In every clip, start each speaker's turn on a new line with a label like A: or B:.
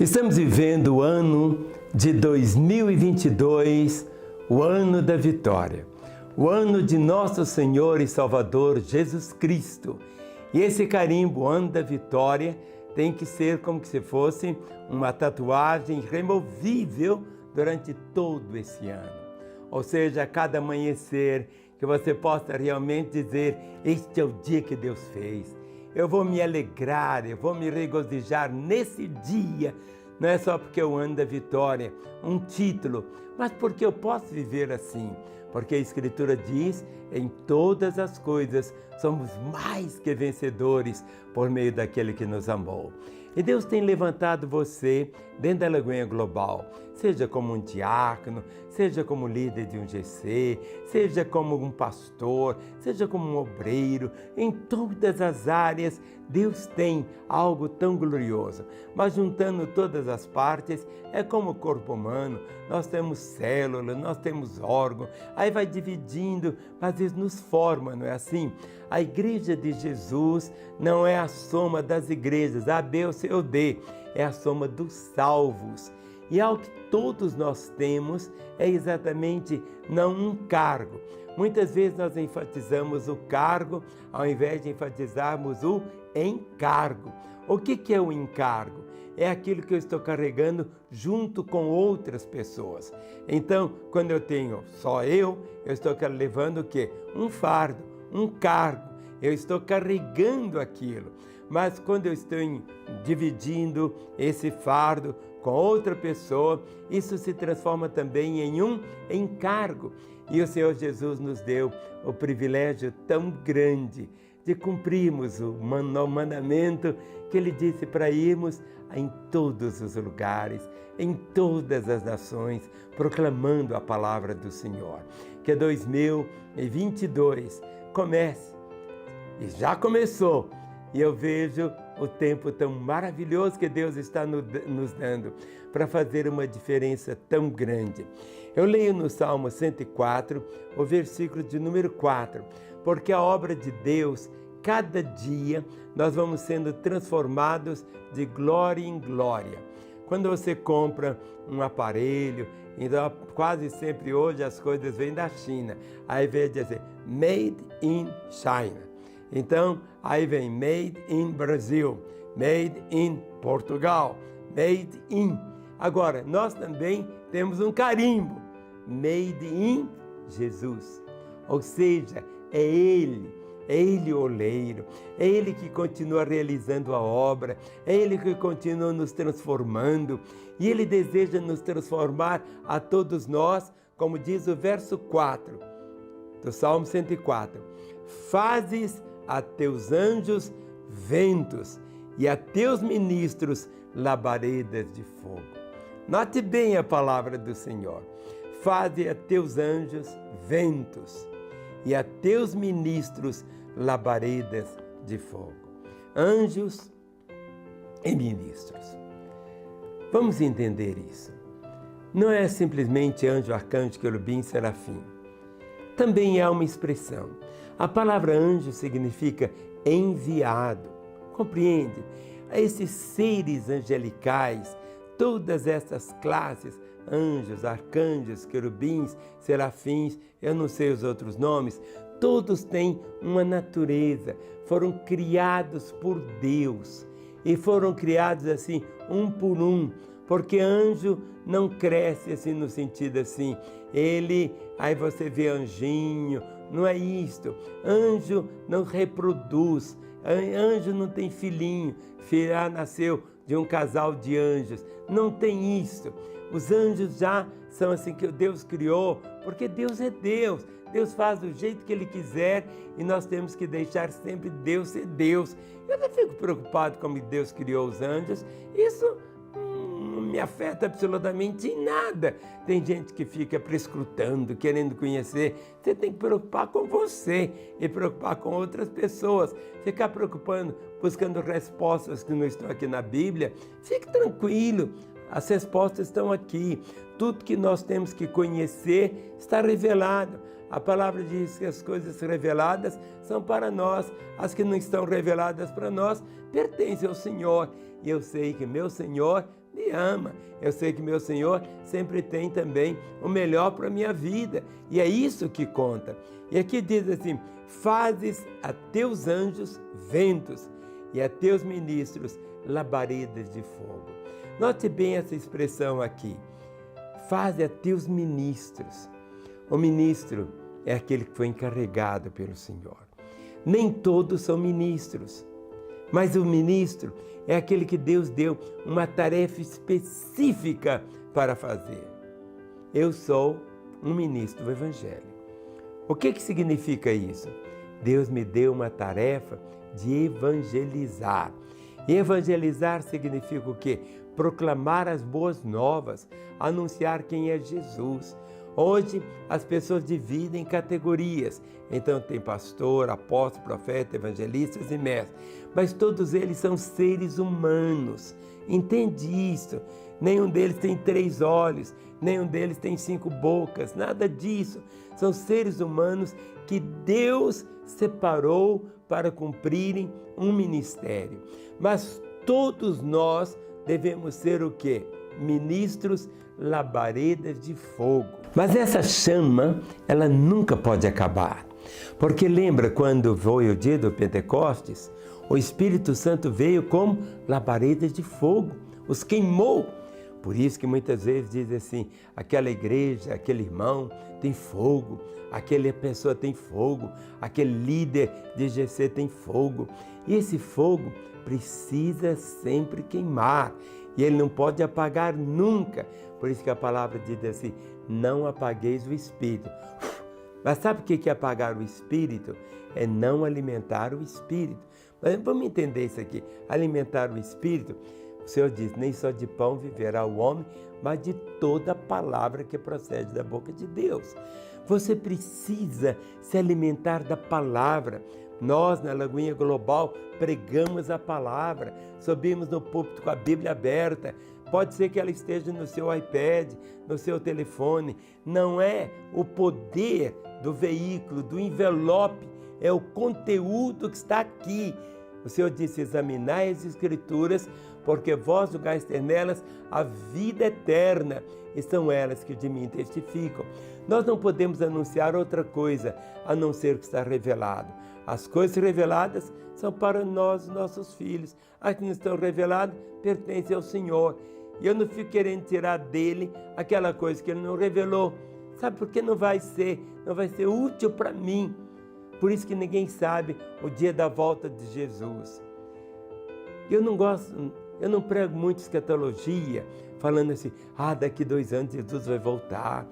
A: Estamos vivendo o ano de 2022, o ano da vitória, o ano de nosso Senhor e Salvador Jesus Cristo. E esse carimbo, o ano da vitória, tem que ser como se fosse uma tatuagem removível durante todo esse ano. Ou seja, a cada amanhecer, que você possa realmente dizer: este é o dia que Deus fez. Eu vou me alegrar, eu vou me regozijar nesse dia. Não é só porque é o ano da vitória, um título, mas porque eu posso viver assim. Porque a Escritura diz: em todas as coisas somos mais que vencedores por meio daquele que nos amou. E Deus tem levantado você dentro da Lagoinha Global, seja como um diácono, seja como líder de um GC, seja como um pastor, seja como um obreiro, em todas as áreas Deus tem algo tão glorioso. Mas juntando todas as partes, é como o corpo humano, nós temos células, nós temos órgãos, aí vai dividindo, às vezes nos forma, não é assim? A igreja de Jesus não é a soma das igrejas A, B ou C ou D, é a soma dos salvos. E algo que todos nós temos é exatamente não um cargo. Muitas vezes nós enfatizamos o cargo ao invés de enfatizarmos o encargo. O que é o encargo? É aquilo que eu estou carregando junto com outras pessoas. Então, quando eu tenho só eu estou levando o quê? Um fardo, um cargo. Eu estou carregando aquilo. Mas quando eu estou dividindo esse fardo com outra pessoa, isso se transforma também em um encargo. E o Senhor Jesus nos deu o privilégio tão grande de cumprirmos o mandamento que Ele disse para irmos em todos os lugares, em todas as nações, proclamando a palavra do Senhor. Que 2022 comece, e já começou, e eu vejo o tempo tão maravilhoso que Deus está nos dando para fazer uma diferença tão grande. Eu leio no Salmo 104, o versículo de número 4, porque a obra de Deus, cada dia, nós vamos sendo transformados de glória em glória. Quando você compra um aparelho, então quase sempre hoje as coisas vêm da China, aí vem dizer Made in China. Então, aí vem Made in Brasil, Made in Portugal, Made in. Agora, nós também temos um carimbo, Made in Jesus. Ou seja, é Ele o oleiro, é Ele que continua realizando a obra, é Ele que continua nos transformando, e Ele deseja nos transformar a todos nós, como diz o verso 4 do Salmo 104. Fazes a teus anjos ventos e a teus ministros labaredas de fogo. Note bem a palavra do Senhor. Faze a teus anjos ventos e a teus ministros labaredas de fogo. Anjos e ministros. Vamos entender isso. Não é simplesmente anjo, arcanjo, querubim, serafim. Também há uma expressão. A palavra anjo significa enviado. Compreende? Esses seres angelicais, todas essas classes, anjos, arcanjos, querubins, serafins, eu não sei os outros nomes, todos têm uma natureza, foram criados por Deus e foram criados assim, um por um, porque anjo não cresce assim no sentido assim, aí você vê anjinho, não é isto. Anjo não reproduz, anjo não tem filhinho, nasceu de um casal de anjos, não tem isso. Os anjos já são assim que Deus criou, porque Deus é Deus. Deus faz do jeito que Ele quiser e nós temos que deixar sempre Deus ser Deus. Eu não fico preocupado como Deus criou os anjos, isso não me afeta absolutamente em nada. Tem gente que fica prescrutando, querendo conhecer. Você tem que preocupar com você e preocupar com outras pessoas. Ficar preocupando, buscando respostas que não estão aqui na Bíblia, fique tranquilo. As respostas estão aqui. Tudo que nós temos que conhecer está revelado. A palavra diz que as coisas reveladas são para nós. As que não estão reveladas para nós pertencem ao Senhor. E eu sei que meu Senhor me me ama. Eu sei que meu Senhor sempre tem também o melhor para a minha vida. E é isso que conta. E aqui diz assim: fazes a teus anjos ventos e a teus ministros labaredas de fogo. Note bem essa expressão aqui. Faze a teus ministros. O ministro é aquele que foi encarregado pelo Senhor. Nem todos são ministros, mas o ministro é aquele que Deus deu uma tarefa específica para fazer. Eu sou um ministro do Evangelho. O que significa isso? Deus me deu uma tarefa de evangelizar. E evangelizar significa o quê? Proclamar as boas novas, anunciar quem é Jesus. Hoje as pessoas dividem em categorias. Então tem pastor, apóstolo, profeta, evangelistas e mestres. Mas todos eles são seres humanos. Entende isso? Nenhum deles tem 3 olhos, nenhum deles tem 5 bocas, nada disso. São seres humanos que Deus separou para cumprirem um ministério. Mas todos nós devemos ser o quê? Ministros labaredas de fogo. Mas essa chama, ela nunca pode acabar. Porque lembra quando foi o dia do Pentecostes? O Espírito Santo veio como labaredas de fogo, os queimou. Por isso que muitas vezes diz assim, aquela igreja, aquele irmão tem fogo, aquela pessoa tem fogo, aquele líder de GC tem fogo. E esse fogo precisa sempre queimar e ele não pode apagar nunca. Por isso que a palavra diz assim, não apagueis o Espírito. Mas sabe o que é apagar o Espírito? É não alimentar o Espírito. Mas vamos entender isso aqui. Alimentar o Espírito, o Senhor diz, nem só de pão viverá o homem, mas de toda palavra que procede da boca de Deus. Você precisa se alimentar da palavra. Nós, na Lagoinha Global, pregamos a palavra, subimos no púlpito com a Bíblia aberta. Pode ser que ela esteja no seu iPad, no seu telefone. Não é o poder do veículo, do envelope, é o conteúdo que está aqui. O Senhor disse, examinai as Escrituras, porque vós julgais ter nelas a vida eterna, e são elas que de mim testificam. Nós não podemos anunciar outra coisa, a não ser o que está revelado. As coisas reveladas são para nós, nossos filhos. As que não estão reveladas pertencem ao Senhor. E eu não fico querendo tirar dele aquela coisa que ele não revelou. Sabe por que não vai ser útil para mim? Por isso que ninguém sabe o dia da volta de Jesus. Eu não prego muito escatologia, falando assim, daqui 2 anos Jesus vai voltar.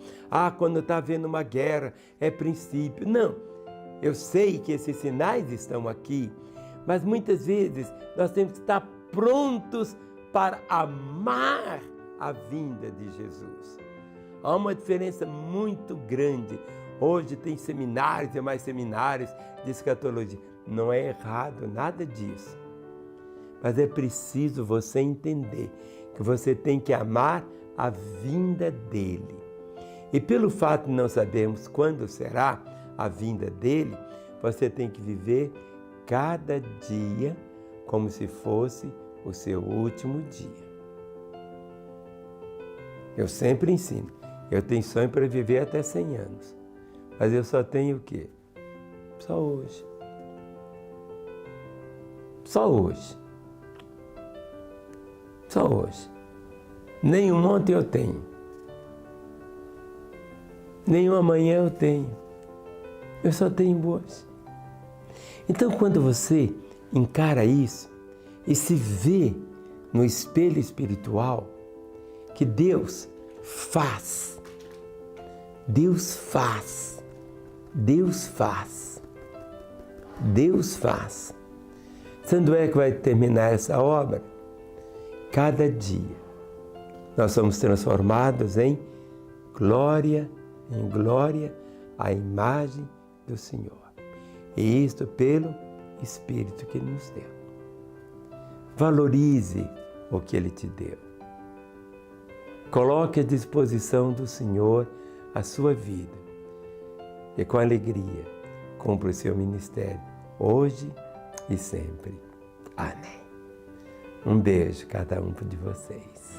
A: Quando está havendo uma guerra, é princípio. Não, eu sei que esses sinais estão aqui, mas muitas vezes nós temos que estar prontos para amar a vinda de Jesus. Há uma diferença muito grande. Hoje tem seminários e mais seminários de escatologia. Não é errado nada disso. Mas é preciso você entender que você tem que amar a vinda dele. E pelo fato de não sabermos quando será a vinda dele, você tem que viver cada dia como se fosse o seu último dia. Eu sempre ensino. Eu tenho sonho para viver até 100 anos. Mas eu só tenho o quê? Só hoje. Só hoje. Só hoje. Nenhum ontem eu tenho. Nenhum amanhã eu tenho. Eu só tenho hoje. Então, quando você encara isso e se vê no espelho espiritual que Deus faz, Deus faz, Deus faz, Deus faz. Quando é que vai terminar essa obra? Cada dia nós somos transformados em glória, à imagem do Senhor. E isto pelo Espírito que Ele nos deu. Valorize o que Ele te deu. Coloque à disposição do Senhor a sua vida. E com alegria, cumpra o seu ministério, hoje e sempre. Amém. Um beijo cada um de vocês.